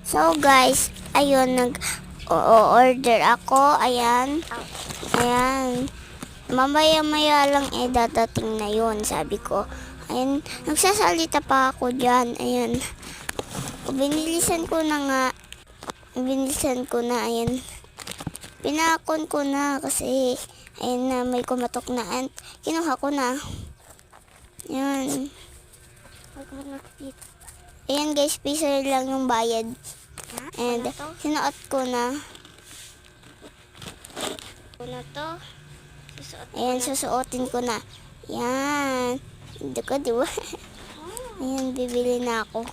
So guys, ayun, nag-order ako. Ayan. Ayan. Mamaya-maya lang dadating na yun, sabi ko. Ayan, nagsasalita pa ako dyan. Ayan. Binilisan ko na nga. Binilisan ko na, ayan. Pinakon ko na kasi, ayan na, may kumatok na. And kinuha ko na. Ayan. Ayan guys, piso lang yung bayad. And sinuot ko na. Ayan, susuotin ko na. Yan. Hindi ko, di ba? Ayan, bibili na ako.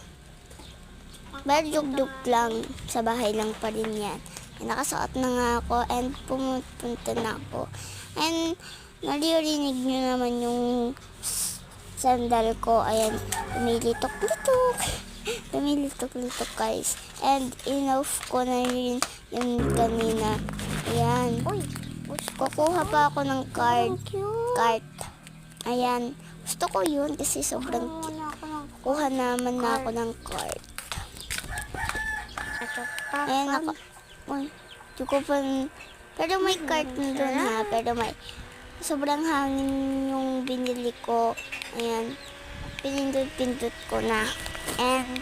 Dug-dug lang. Sa bahay lang pa rin yan. Ayan, nakasuot na nga ako and pumunta na ako. And naririnig nyo naman yung sandal ko. Ayan, tumilitok-litok. Tumilitok-litok guys. And enough ko na rin yung kanina. Ayan. Kukuha pa ako ng cart. Ayan. Gusto ko yun kasi sobrang cute. Kuha naman na ako ng cart. Ayan ako. Uy, di ko pa. Pero may cart na doon ha. Pero may sobrang hangin yung binili ko. Ayan. Pinindot-pindot ko na. And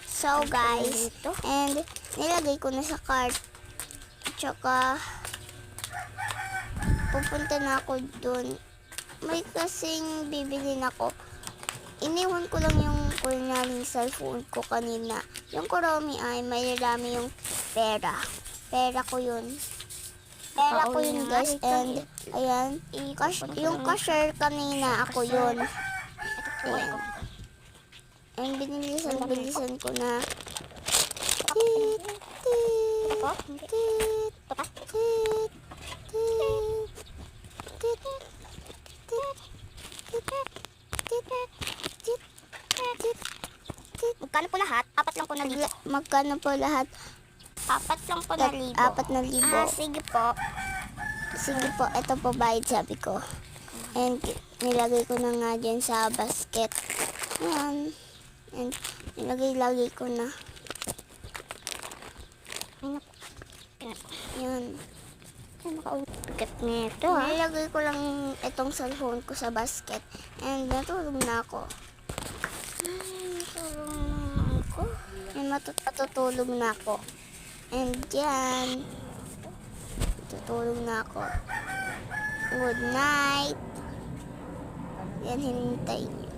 so guys. And nilagay ko na sa cart. Tsaka pupunta na ako doon. May kasing bibilin ako. Iniwan ko lang yung kunyaring cellphone ko kanina. Yung Kuromi ay may rami yung pera. Pera ko yun. Pera ko yun guys. And ayan. Yung cashier kanina ako yun. Ayan. And bilisan ko na. Tit, tit, tit, Magkano po lahat? Apat lang po na libo. Magkano po lahat? Apat lang po na libo. 4,000. Sige po. Sige po, ito po bayad sabi ko. And nilagay ko na nga dyan sa basket. Ayan. And nilagay ko na. Ayan. Ay, nakaugat nito ha. Nilagay ko lang itong cellphone ko sa basket. And natulog na ako. And matutulog na ako. And yan. Tutulog na ako. Good night. Yan, hinintay niyo.